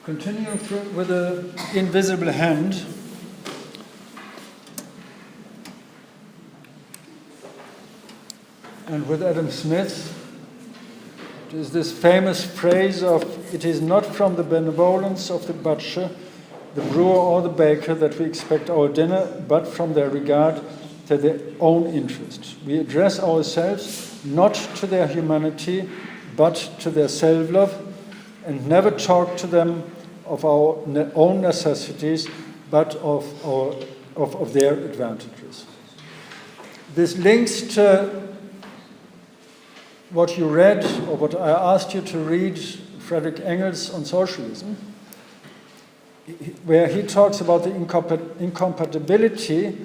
Continuing with the invisible hand, and with Adam Smith, it is this famous phrase of, "It is not from the benevolence of the butcher, the brewer or the baker that we expect our dinner, but from their regard to their own interest. We address ourselves not to their humanity, but to their self-love, and never talk to them of our own necessities, but of their advantages." This links to what you read, or what I asked you to read, Friedrich Engels on socialism, where he talks about the incompatibility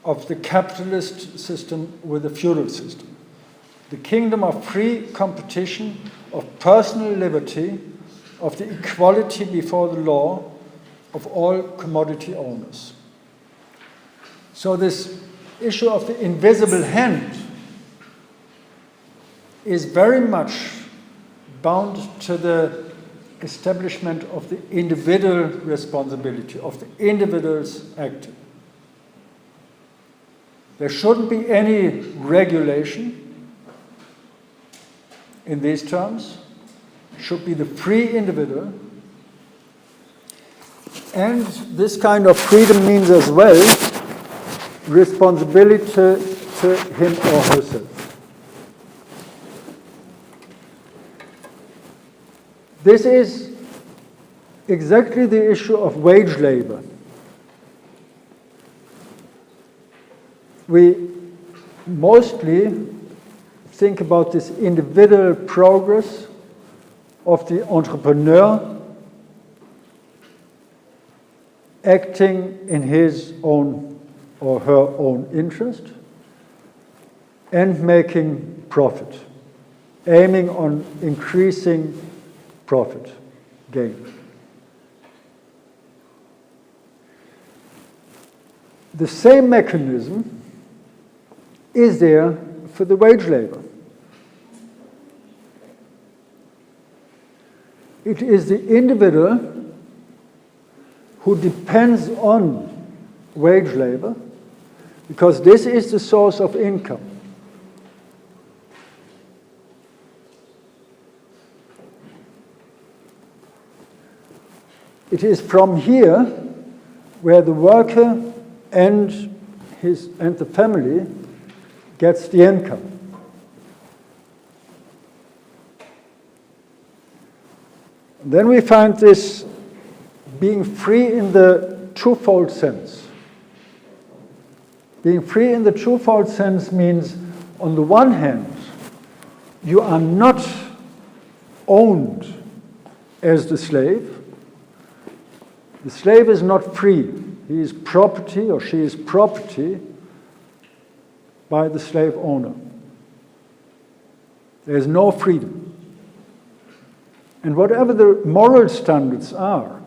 of the capitalist system with the feudal system. The kingdom of free competition, of personal liberty, of the equality before the law of all commodity owners. So this issue of the invisible hand is very much bound to the establishment of the individual responsibility, of the individuals acting. There shouldn't be any regulation in these terms. It should be the free individual. And this kind of freedom means as well responsibility to him or herself. This is exactly the issue of wage labor. We mostly think about this individual progress of the entrepreneur acting in his own or her own interest and making profit, aiming on increasing profit gain. The same mechanism is there for the wage labor. It is the individual who depends on wage labor because this is the source of income. It is from here where the worker and the family gets the income. Then we find this being free in the twofold sense. Being free in the twofold sense means, on the one hand, you are not owned as the slave. The slave is not free. He is property, or she is property, by the slave owner. There is no freedom. And whatever the moral standards are,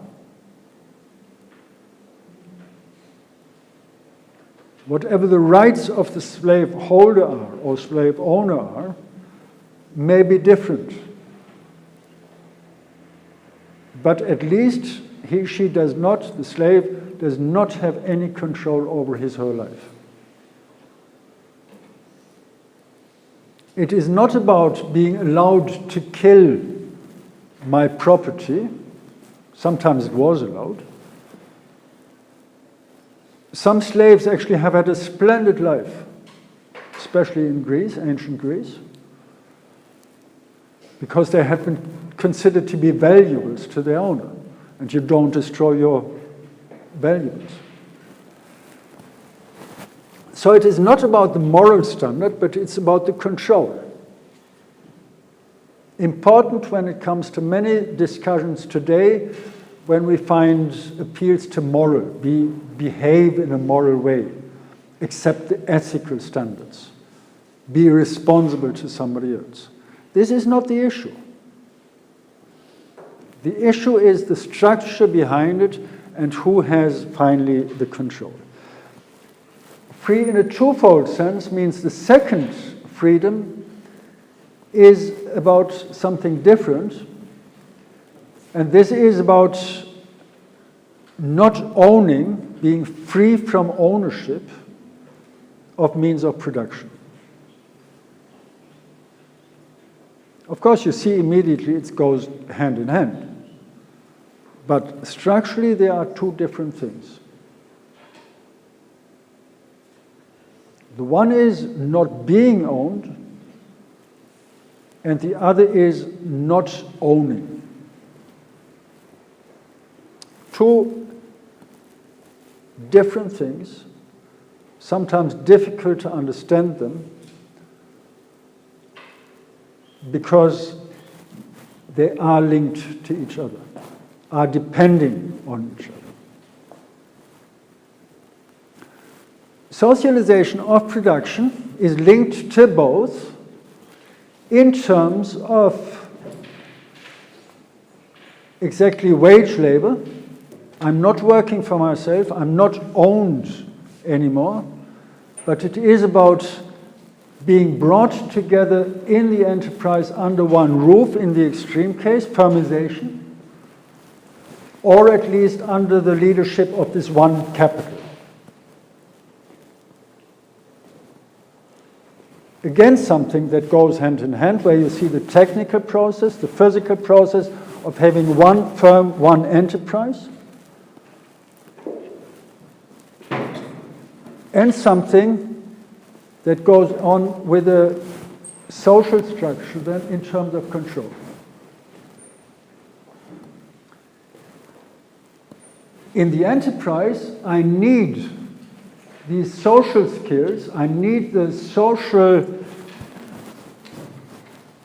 whatever the rights of the slave holder are or slave owner are, may be different. But at least the slave does not have any control over his or her life. It is not about being allowed to kill my property. Sometimes it was allowed. Some slaves actually have had a splendid life, especially in Greece, ancient Greece, because they have been considered to be valuables to their owner, and you don't destroy your valuables. So it is not about the moral standard, but it's about the control. Important when it comes to many discussions today, when we find appeals to moral, behave in a moral way, accept the ethical standards, be responsible to somebody else. This is not the issue. The issue is the structure behind it and who has finally the control. Free in a twofold sense means the second freedom is about something different. And this is about not owning, being free from ownership of means of production. Of course, you see immediately it goes hand in hand. But structurally, there are two different things. The one is not being owned, and the other is not owning. Two different things, sometimes difficult to understand them, because they are linked to each other, are depending on each other. Socialization of production is linked to both in terms of exactly wage labor. I'm not working for myself, I'm not owned anymore, but it is about being brought together in the enterprise under one roof, in the extreme case, firmization, or at least under the leadership of this one capital. Again, something that goes hand in hand, where you see the technical process, the physical process of having one firm, one enterprise, and something that goes on with a social structure then in terms of control. In the enterprise, I need these social skills, I need the social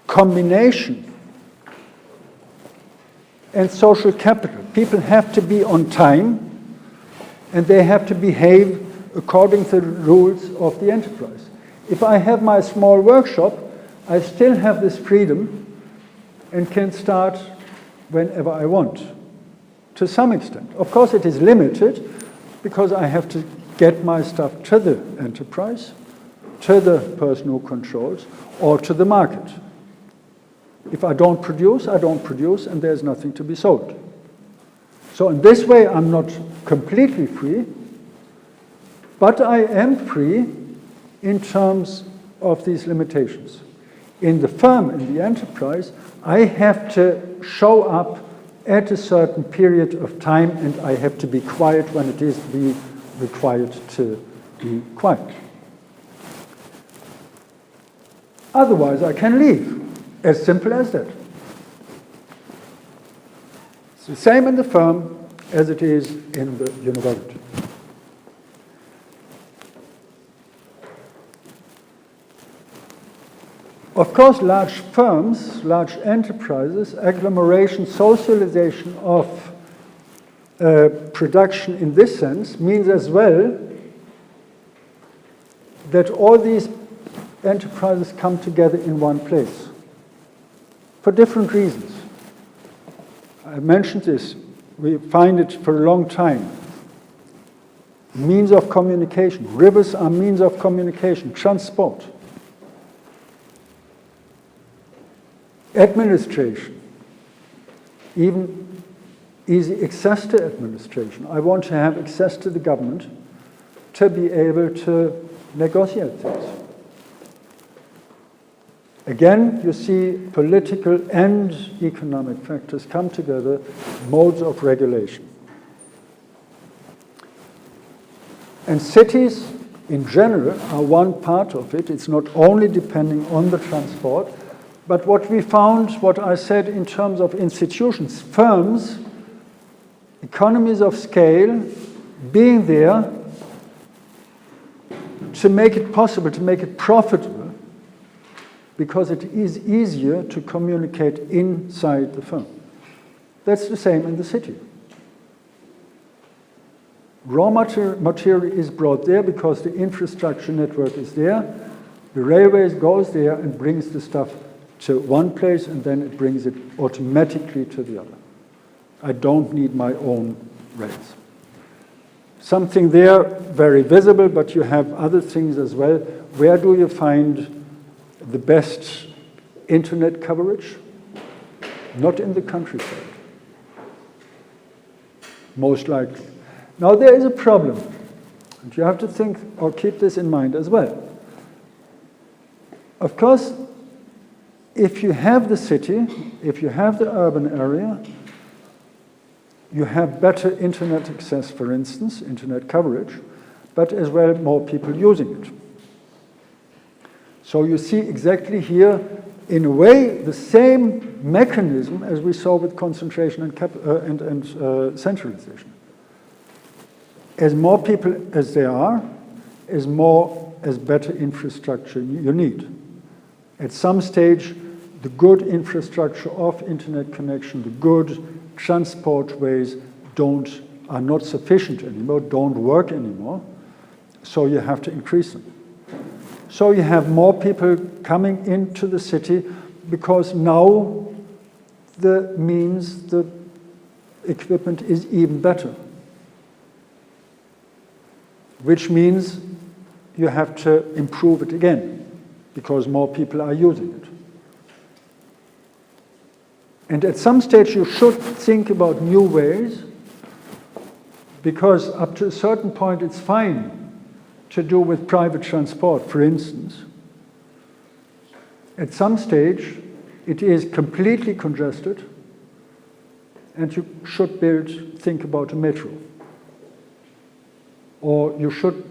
combination and social capital. People have to be on time and they have to behave according to the rules of the enterprise. If I have my small workshop, I still have this freedom and can start whenever I want, to some extent. Of course, it is limited because I have to get my stuff to the enterprise, to the person who controls, or to the market. If I don't produce, I don't produce, and there's nothing to be sold. So in this way, I'm not completely free, but I am free in terms of these limitations. In the firm, in the enterprise, I have to show up at a certain period of time, and I have to be quiet when it is required to be quiet. Otherwise, I can leave. As simple as that. It's the same in the firm as it is in the university. Of course, large firms, large enterprises, agglomeration, socialization of production in this sense means as well that all these enterprises come together in one place for different reasons. I mentioned this. We find it for a long time. Means of communication. Rivers are means of communication, transport. Administration, even easy access to administration. I want to have access to the government to be able to negotiate things. Again, you see political and economic factors come together, modes of regulation. And cities, in general, are one part of it. It's not only depending on the transport, but what we found, what I said in terms of institutions, firms, economies of scale, being there to make it possible, to make it profitable, because it is easier to communicate inside the firm. That's the same in the city. Raw material is brought there because the infrastructure network is there. The railways goes there and brings the stuff to one place, and then it brings it automatically to the other. I don't need my own rails. Something there very visible, but you have other things as well. Where do you find the best internet coverage? Not in the countryside. most likely. Now there is a problem, and you have to think or keep this in mind as well. Of course, if you have the city, if you have the urban area, you have better internet access, for instance, internet coverage, but as well more people using it. So you see exactly here, in a way, the same mechanism as we saw with concentration and centralization. As more people as there are, as better infrastructure you need. At some stage, the good infrastructure of internet connection, the good transport ways are not sufficient anymore, don't work anymore, so you have to increase them. So you have more people coming into the city because now the equipment is even better. Which means you have to improve it again because more people are using it. And at some stage you should think about new ways, because up to a certain point it's fine to do with private transport, for instance. At some stage it is completely congested and you should think about a metro. Or you should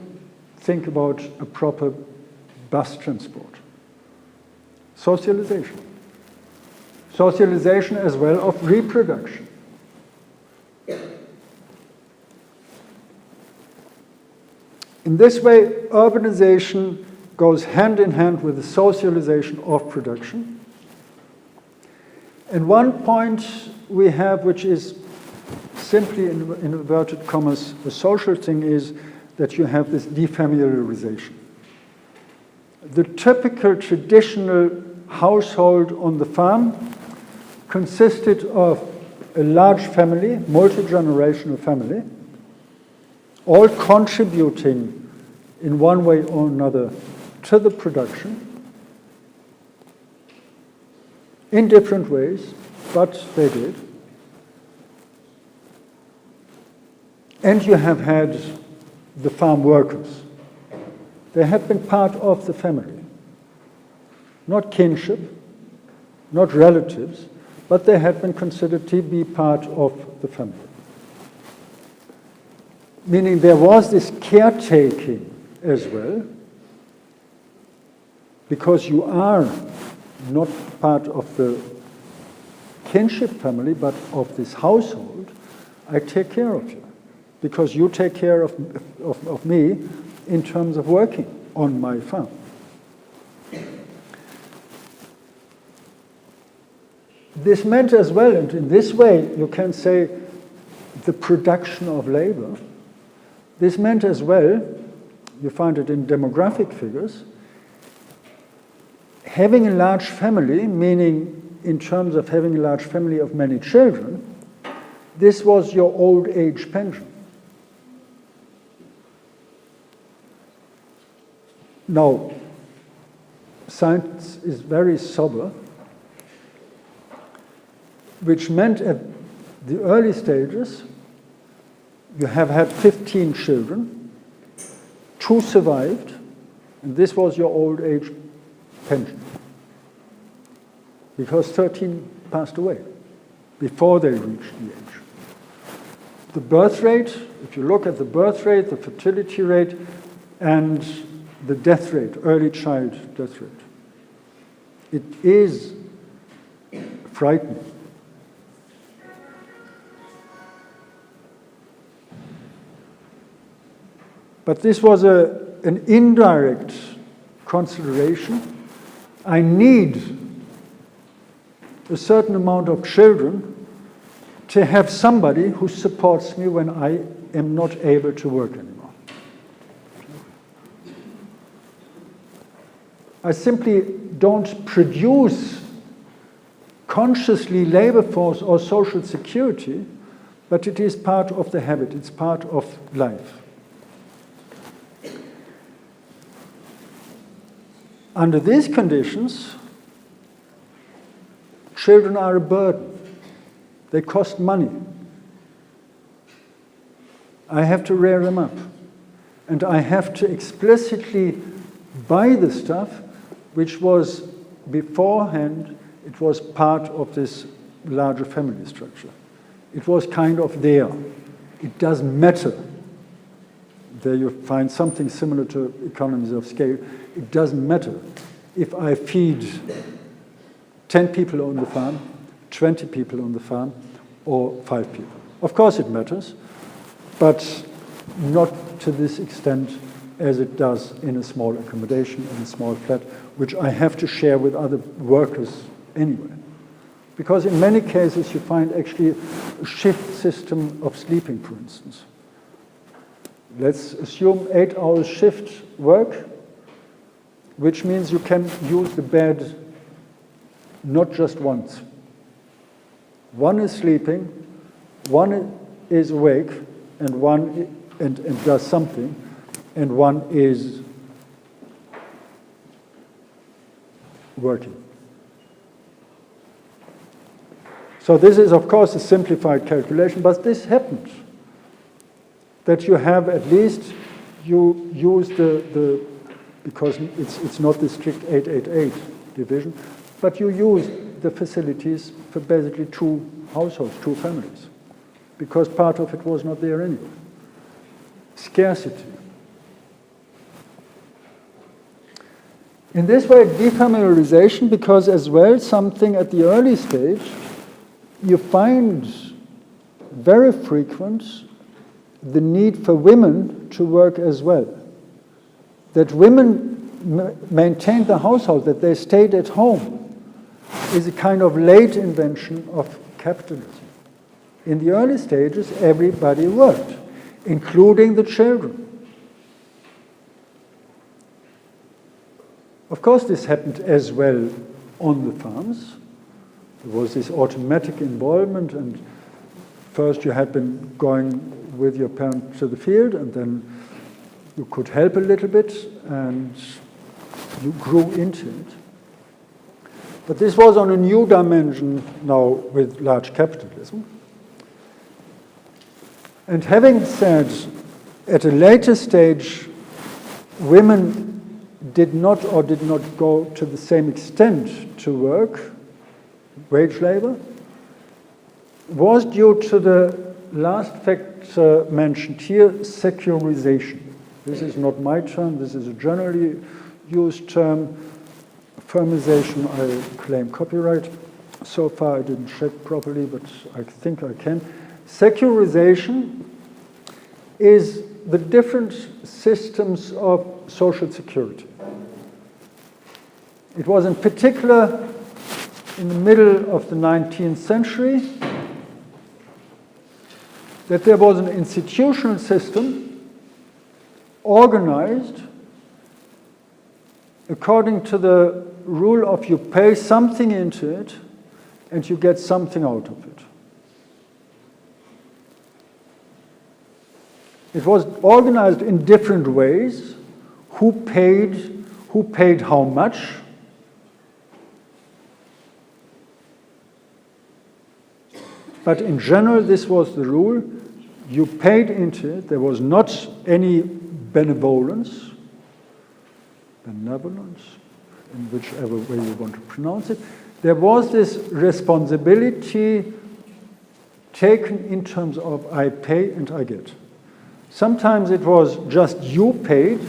think about a proper bus transport. Socialization. Socialization as well of reproduction. In this way, urbanization goes hand in hand with the socialization of production. And one point we have, which is simply, in inverted commas, a social thing, is that you have this defamiliarization. The typical traditional household on the farm consisted of a large family, multi-generational family, all contributing in one way or another to the production in different ways, but they did. And you have had the farm workers. They had been part of the family. Not kinship, not relatives, but they had been considered to be part of the family. Meaning there was this caretaking as well, because you are not part of the kinship family, but of this household. I take care of you, because you take care of me in terms of working on my farm. This meant as well, and in this way you can say the production of labor, this meant as well, you find it in demographic figures, having a large family, meaning in terms of having a large family of many children, this was your old age pension. Now, science is very sober, which meant at the early stages, you have had 15 children, 2 survived, and this was your old age pension. Because 13 passed away before they reached the age. The birth rate, if you look at the birth rate, the fertility rate, and the death rate, early child death rate, it is frightening. But this was an indirect consideration. I need a certain amount of children to have somebody who supports me when I am not able to work anymore. I simply don't produce consciously labor force or social security, but it is part of the habit, it's part of life. Under these conditions, children are a burden. They cost money. I have to rear them up. And I have to explicitly buy the stuff which was beforehand, it was part of this larger family structure. It was kind of there. It doesn't matter. There you find something similar to economies of scale. It doesn't matter if I feed 10 people on the farm, 20 people on the farm, or 5 people. Of course it matters, but not to this extent as it does in a small accommodation, in a small flat, which I have to share with other workers anyway. Because in many cases you find actually a shift system of sleeping, for instance. Let's assume 8 hours shift work, which means you can use the bed not just once. One is sleeping, one is awake, and one and does something, and one is working. So this is, of course, a simplified calculation, but this happens. That you have at least, you use the because it's not the strict 888 division, but you use the facilities for basically 2 households, 2 families, because part of it was not there anyway. Scarcity. In this way, defamiliarization, because as well something at the early stage, you find very frequent the need for women to work as well. That women maintained the household, that they stayed at home, is a kind of late invention of capitalism. In the early stages, everybody worked, including the children. Of course, this happened as well on the farms. There was this automatic involvement, and first you had been going with your parent to the field, and then you could help a little bit, and you grew into it. But this was on a new dimension now with large capitalism. And having said, at a later stage, women did not go to the same extent to work, wage labor, was due to the last factor mentioned here, secularization. This is not my term, this is a generally used term. Firmization, I claim copyright. So far I didn't check properly, but I think I can. Secularization is the different systems of social security. It was in particular in the middle of the 19th century that there was an institutional system organized according to the rule of you pay something into it and you get something out of it. It was organized in different ways. Who paid how much? But in general, this was the rule. You paid into it. There was not any benevolence, in whichever way you want to pronounce it. There was this responsibility taken in terms of I pay and I get. Sometimes it was just you paid.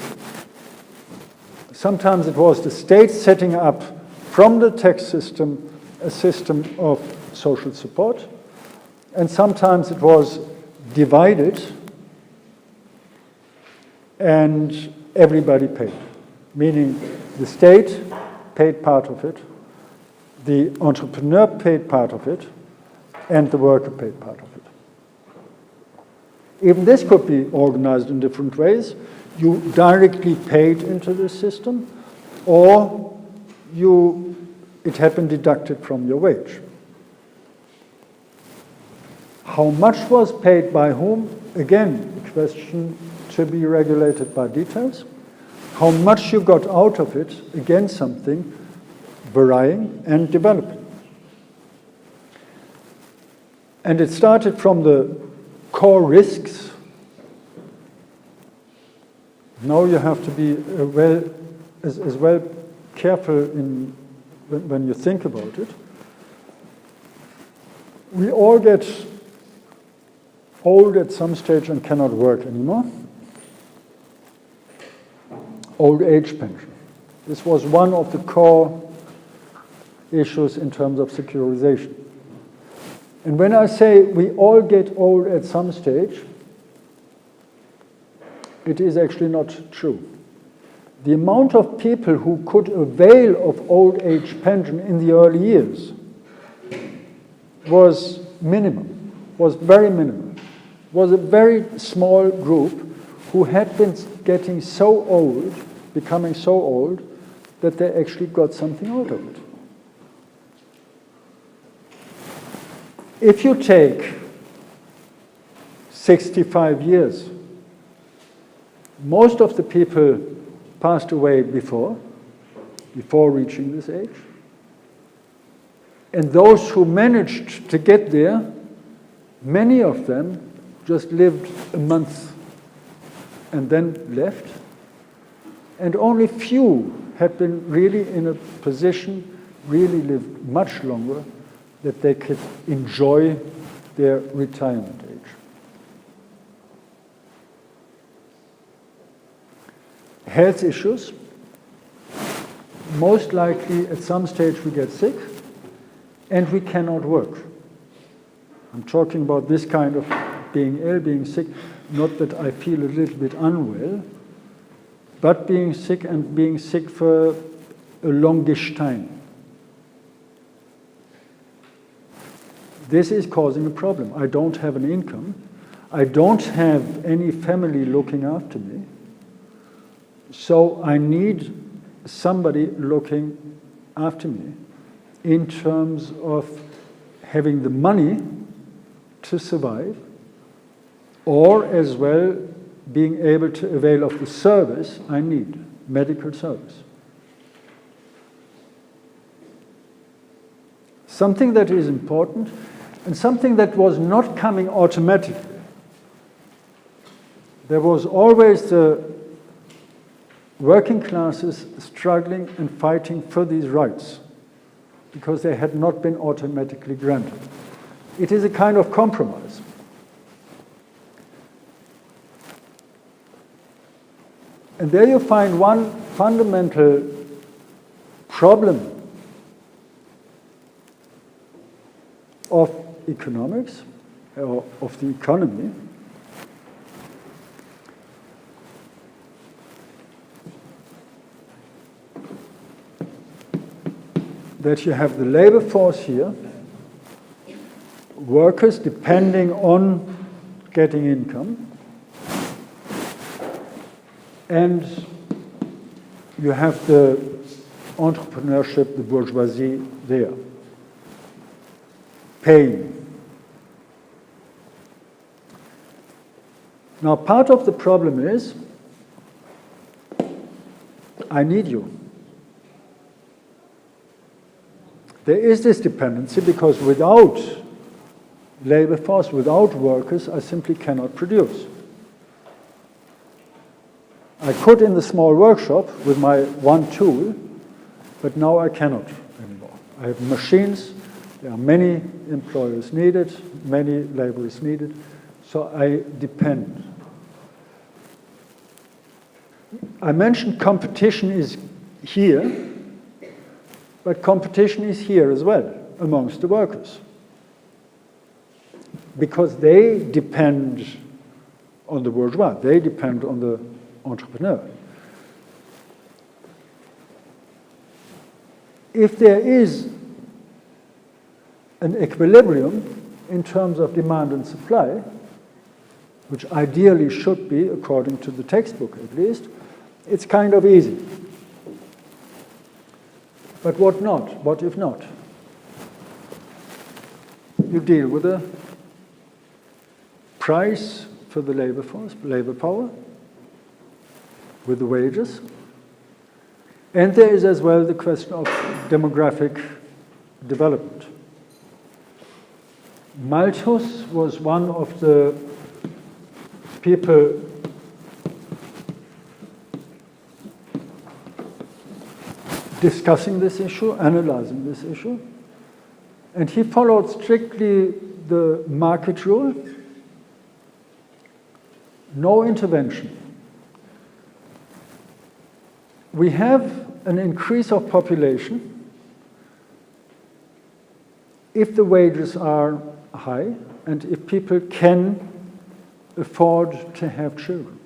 Sometimes it was the state setting up from the tax system a system of social support. And sometimes it was divided and everybody paid. Meaning the state paid part of it, the entrepreneur paid part of it, and the worker paid part of it. Even this could be organized in different ways. You directly paid into the system, or it had been deducted from your wage. How much was paid by whom? Again, a question to be regulated by details. How much you got out of it, again something varying and developing. And it started from the core risks now you have to be as well careful when you think about it. We all get old at some stage and cannot work anymore. Old age pension. This was one of the core issues in terms of secularization. And when I say we all get old at some stage, it is actually not true. The amount of people who could avail of old age pension in the early years was minimum, was very minimal. Was a very small group who had been getting so old, becoming so old, that they actually got something out of it. If you take 65 years, most of the people passed away before reaching this age. And those who managed to get there, many of them just lived a month and then left. And only few had been really in a position, really lived much longer, that they could enjoy their retirement age. Health issues. Most likely at some stage we get sick and we cannot work. I'm talking about this kind of being ill, being sick, not that I feel a little bit unwell, but being sick and being sick for a longish time. This is causing a problem. I don't have an income. I don't have any family looking after me. So I need somebody looking after me in terms of having the money to survive, or as well being able to avail of the service I need, medical service. Something that is important and something that was not coming automatically. There was always the working classes struggling and fighting for these rights because they had not been automatically granted. It is a kind of compromise. And there you find one fundamental problem of economics, or of the economy, that you have the labor force here, workers depending on getting income, and you have the entrepreneurship, the bourgeoisie there, paying. Now, part of the problem is, I need you. There is this dependency because without labor force, without workers, I simply cannot produce. I could in the small workshop with my one tool, but now I cannot anymore. I have machines, there are many employers needed, many laborers needed, so I depend. I mentioned competition is here, but competition is here as well amongst the workers, because they depend on the bourgeois, they depend on the entrepreneur. If there is an equilibrium in terms of demand and supply, which ideally should be, according to the textbook at least, it's kind of easy. But what not? What if not? You deal with a price for the labor force, labor power, with the wages. And there is as well the question of demographic development. Malthus was one of the people discussing this issue, analyzing this issue, and he followed strictly the market rule, no intervention. We have an increase of population if the wages are high and if people can afford to have children.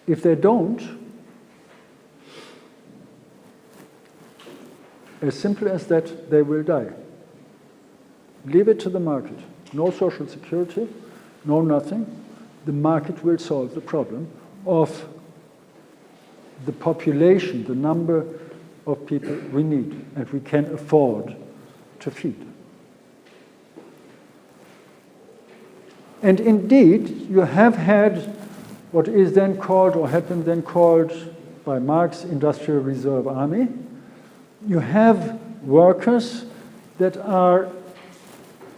If they don't, as simple as that, they will die. Leave it to the market. No social security, no nothing. The market will solve the problem of the population, the number of people we need and we can afford to feed. And indeed, you have had what is then called, or had been then called by Marx, Industrial Reserve Army. You have workers that are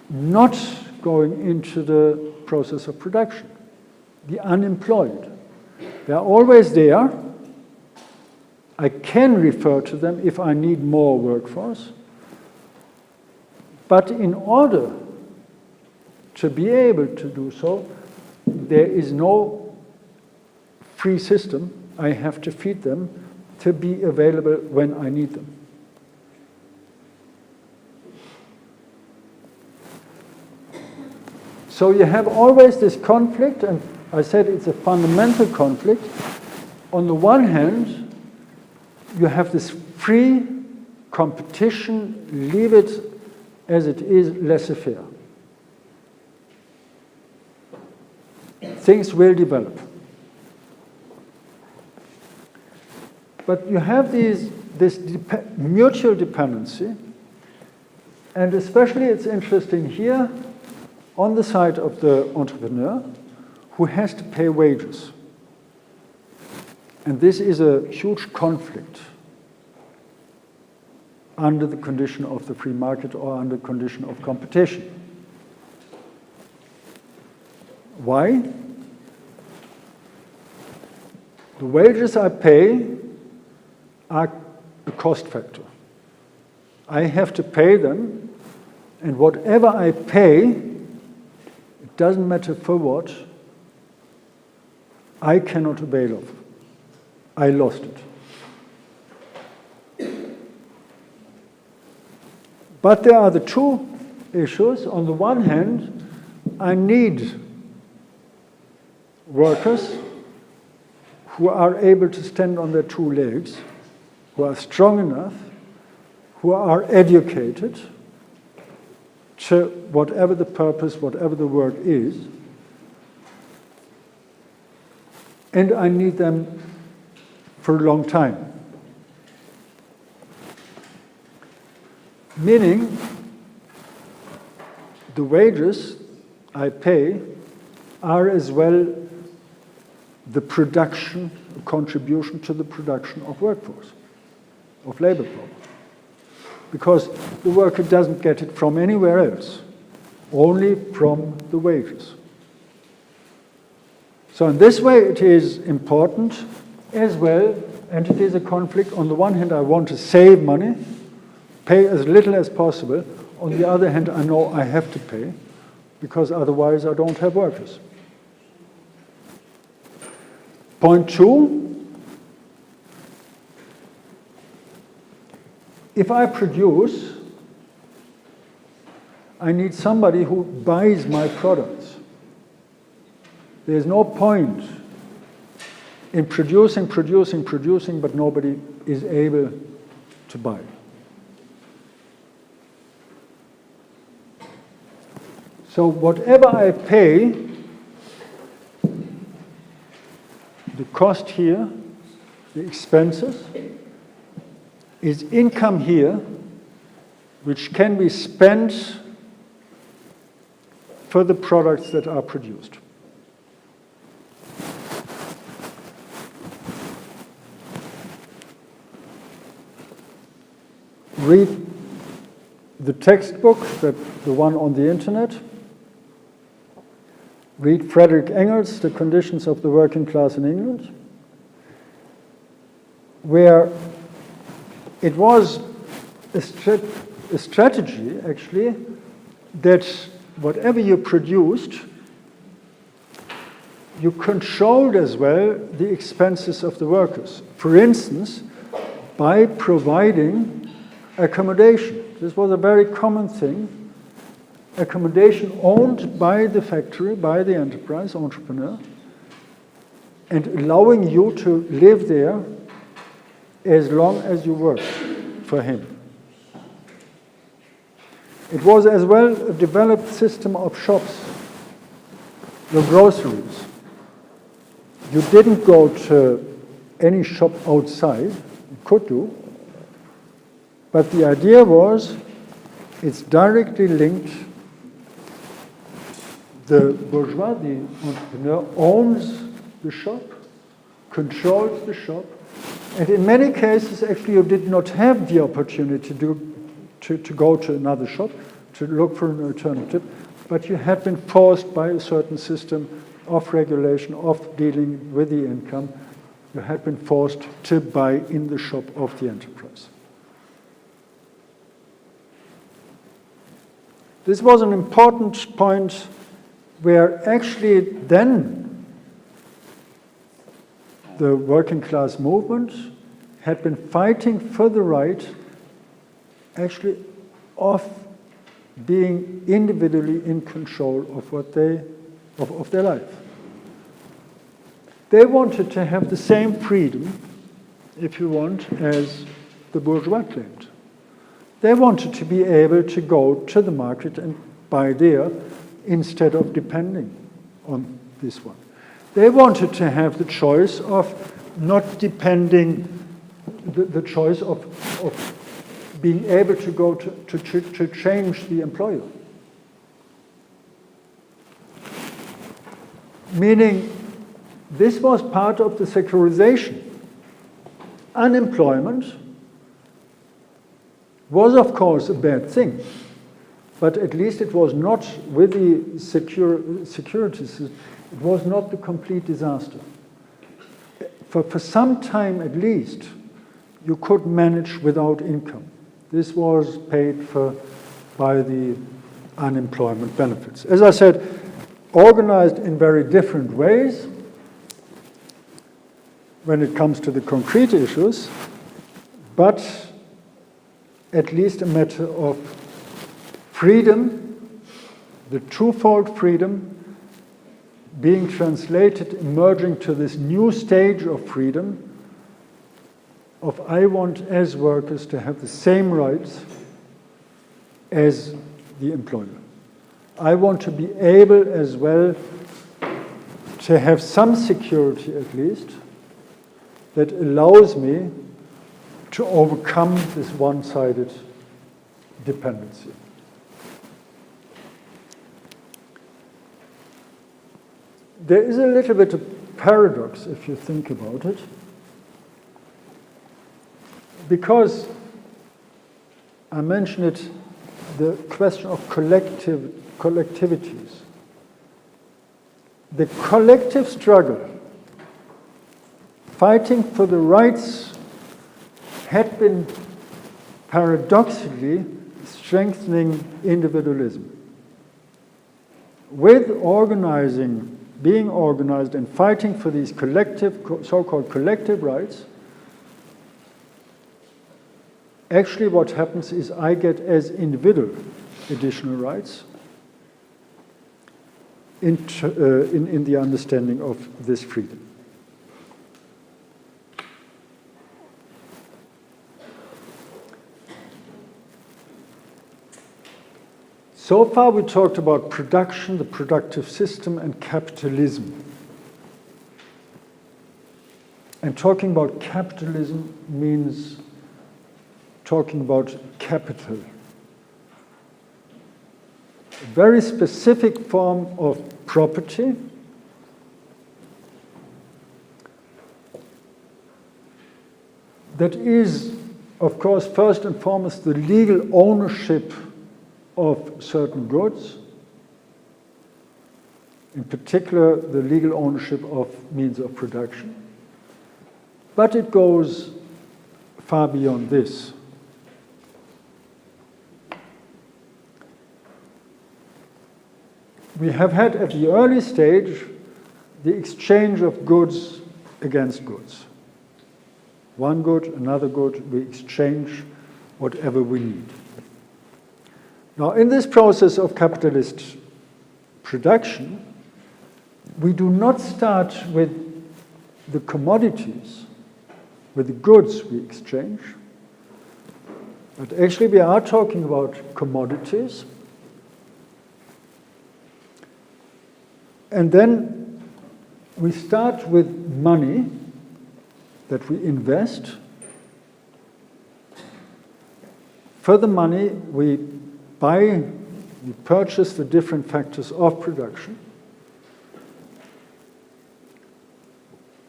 not going into the process of production, the unemployed. They're always there. I can refer to them if I need more workforce. But in order to be able to do so, there is no free system. I have to feed them to be available when I need them. So you have always this conflict, and I said it's a fundamental conflict. On the one hand, you have this free competition, leave it as it is, laissez-faire. Things will develop. But you have this mutual dependency, and especially it's interesting here on the side of the entrepreneur who has to pay wages. And this is a huge conflict under the condition of the free market or under the condition of competition. Why? The wages I pay are a cost factor. I have to pay them, and whatever I pay, it doesn't matter for what, I cannot avail of. I lost it. But there are the two issues. On the one hand, I need workers who are able to stand on their two legs, who are strong enough, who are educated to whatever the purpose, whatever the work is. And I need them for a long time. Meaning, the wages I pay are as well the production, contribution to the production of workforce, of labor power. Because the worker doesn't get it from anywhere else, only from the wages. So in this way it is important as well, and it is a conflict. On the one hand, I want to save money, pay as little as possible. On the other hand, I know I have to pay, because otherwise I don't have workers. Point two, if I produce, I need somebody who buys my products. There's no point in producing, but nobody is able to buy. So whatever I pay, the cost here, the expenses, is income here, which can be spent for the products that are produced. Read the textbook, the one on the internet. Read Frederick Engels, The Conditions of the Working Class in England. where it was a strategy, actually, that whatever you produced, you controlled as well the expenses of the workers. For instance, by providing accommodation. This was a very common thing. Accommodation owned by the factory, by the enterprise, entrepreneur, and allowing you to live there as long as you worked for him. It was as well a developed system of shops, the groceries. You didn't go to any shop outside, you could do, but the idea was it's directly linked. The bourgeois, the entrepreneur, owns the shop, controls the shop, and in many cases, actually, you did not have the opportunity to go to another shop, to look for an alternative, but you had been forced by a certain system of regulation, of dealing with the income, you had been forced to buy in the shop of the enterprise. This was an important point where actually then the working class movement had been fighting for the right actually of being individually in control of what of their life. They wanted to have the same freedom, if you want, as the bourgeois claimed. They wanted to be able to go to the market and buy there instead of depending on this one. They wanted to have the choice of not depending, the choice of being able to go to change the employer. Meaning, this was part of the secularization. Unemployment was, of course, a bad thing, but at least it was not with the security system, it was not the complete disaster. For some time at least, you could manage without income. This was paid for by the unemployment benefits. As I said, organized in very different ways when it comes to the concrete issues, but at least a matter of freedom, the twofold freedom, being translated, emerging to this new stage of freedom, of I want as workers to have the same rights as the employer. I want to be able as well to have some security at least that allows me to overcome this one-sided dependency. There is a little bit of paradox if you think about it, because I mentioned it, the question of collectivities. The collective struggle, fighting for the rights, had been paradoxically strengthening individualism. With organizing, being organized and fighting for these collective, so-called collective rights, actually what happens is I get as individual additional rights in the understanding of this freedom. So far we talked about production, the productive system, and capitalism. And talking about capitalism means talking about capital. A very specific form of property that is, of course, first and foremost, the legal ownership of certain goods, in particular the legal ownership of means of production. But it goes far beyond this. We have had at the early stage the exchange of goods against goods. One good, another good, we exchange whatever we need. Now, in this process of capitalist production, we do not start with the commodities, with the goods we exchange, but actually we are talking about commodities. And then we start with money that we invest. For the money, we purchase the different factors of production.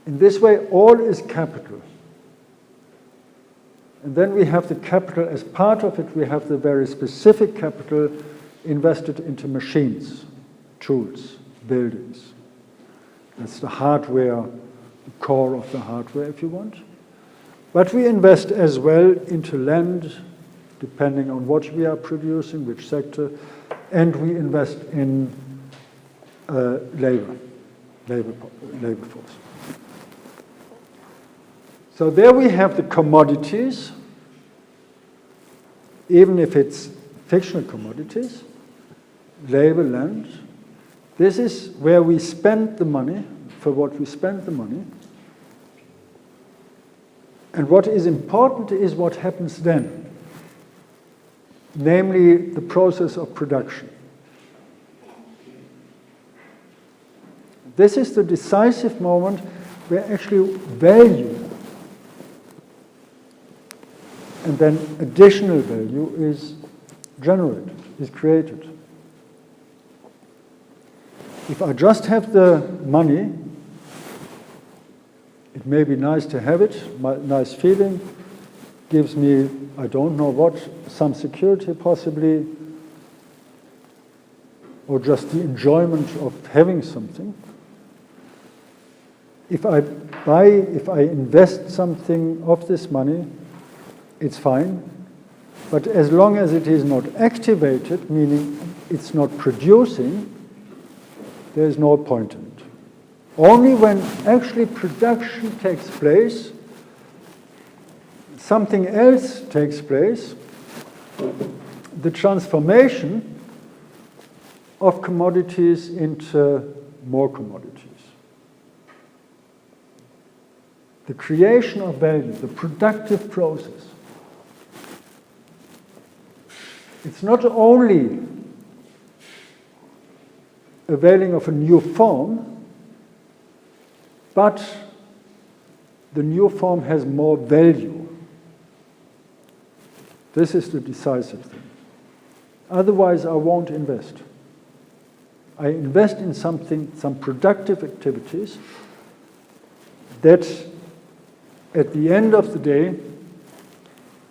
In this way, all is capital. And then we have the capital as part of it. We have the very specific capital invested into machines, tools, buildings. That's the hardware, the core of the hardware, if you want. But we invest as well into land, depending on what we are producing, which sector, and we invest in labor force. So there we have the commodities, even if it's fictional commodities, labor, land. This is where we spend the money, for what we spend the money. And what is important is what happens then, namely the process of production. This is the decisive moment where actually value and then additional value is generated, is created. If I just have the money, it may be nice to have it, nice feeling, gives me, I don't know what, some security possibly, or just the enjoyment of having something. If I invest something of this money, it's fine. But as long as it is not activated, meaning it's not producing, there is no point in it. Only when actually production takes place, something else takes place, the transformation of commodities into more commodities. The creation of value, the productive process. It's not only availing of a new form, but the new form has more value. This is the decisive thing. Otherwise, I won't invest. I invest in something, some productive activities that at the end of the day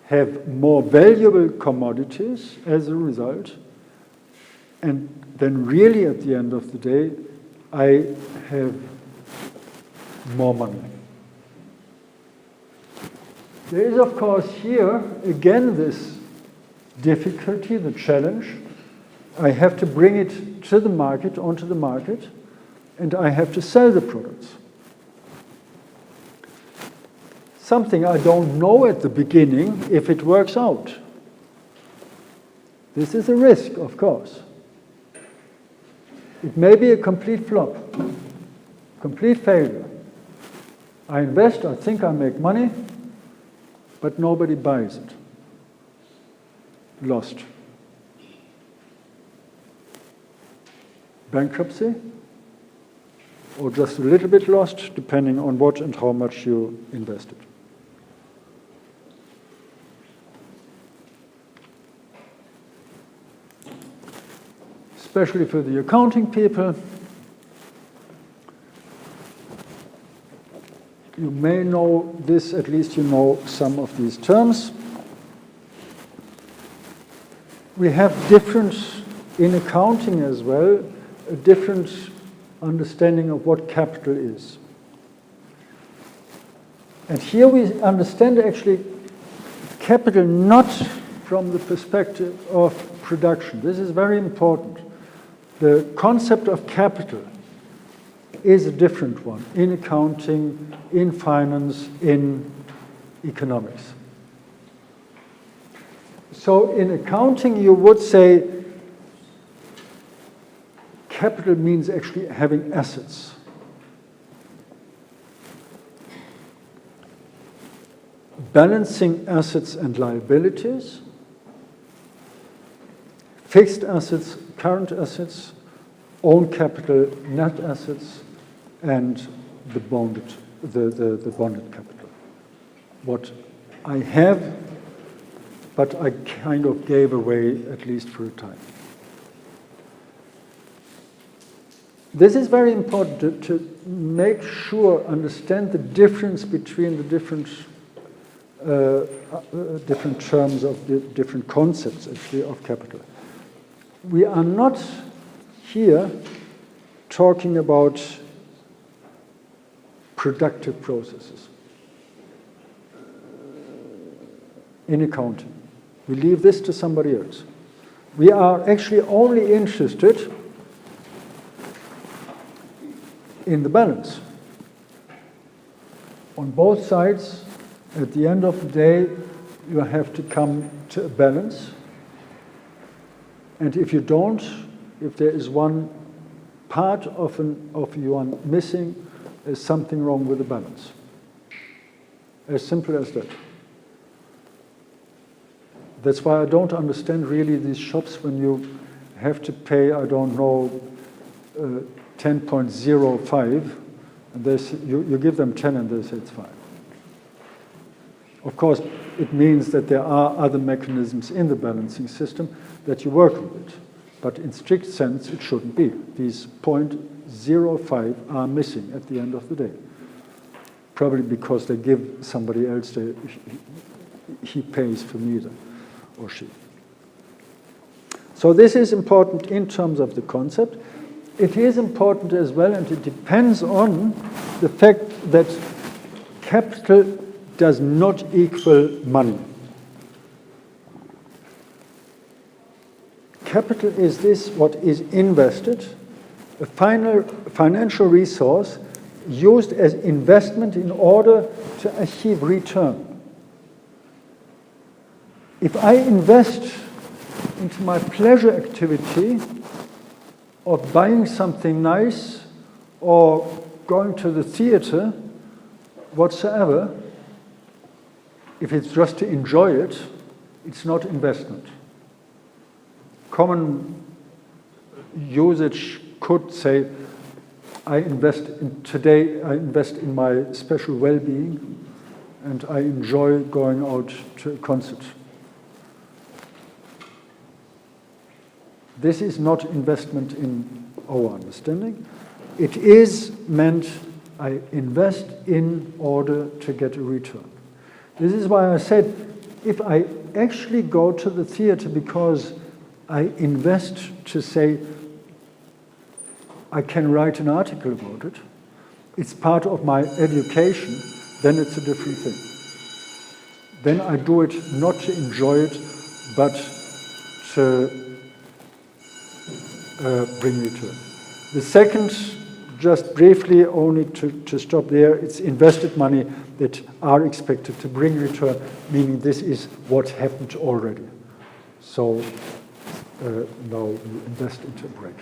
have more valuable commodities as a result, and then really at the end of the day I have more money. There is, of course, here again this difficulty, the challenge. I have to bring it to the market, onto the market, and I have to sell the products. Something I don't know at the beginning if it works out. This is a risk, of course. It may be a complete flop, complete failure. I invest, I think I make money, but nobody buys it. Lost. Bankruptcy, or just a little bit lost, depending on what and how much you invested. Especially for the accounting people, you may know this, at least you know some of these terms. We have different, in accounting as well, a different understanding of what capital is. And here we understand actually capital not from the perspective of production. This is very important. The concept of capital is a different one in accounting, in finance, in economics. So in accounting, you would say capital means actually having assets. Balancing assets and liabilities, fixed assets, current assets, own capital, net assets, and the bonded capital. What I have, but I kind of gave away, at least for a time. This is very important to make sure, understand the difference between the different terms of the different concepts actually of capital. We are not here talking about productive processes in accounting. We leave this to somebody else. We are actually only interested in the balance. On both sides, at the end of the day, you have to come to a balance. And if you don't, if there is one part of yuan missing, there's something wrong with the balance. As simple as that. That's why I don't understand really these shops when you have to pay, I don't know, 10.05, and you give them 10 and they say it's fine. Of course, it means that there are other mechanisms in the balancing system that you work with it. But in strict sense, it shouldn't be. These 0.05 are missing at the end of the day. Probably because they give somebody else, he pays for neither, or she. So this is important in terms of the concept. It is important as well, and it depends on the fact that capital does not equal money. Capital is this, what is invested, a financial resource used as investment in order to achieve return. If I invest into my pleasure activity of buying something nice or going to the theater, whatsoever, if it's just to enjoy it, it's not investment. Common usage could say, I invest in my special well-being, and I enjoy going out to a concert. This is not investment in our understanding. It is meant I invest in order to get a return. This is why I said, if I actually go to the theater because I invest to say, I can write an article about it, it's part of my education, then it's a different thing. Then I do it not to enjoy it, but to bring return. The second, just briefly, only to stop there, it's invested money that are expected to bring return, meaning this is what happened already. So now you invest into a break.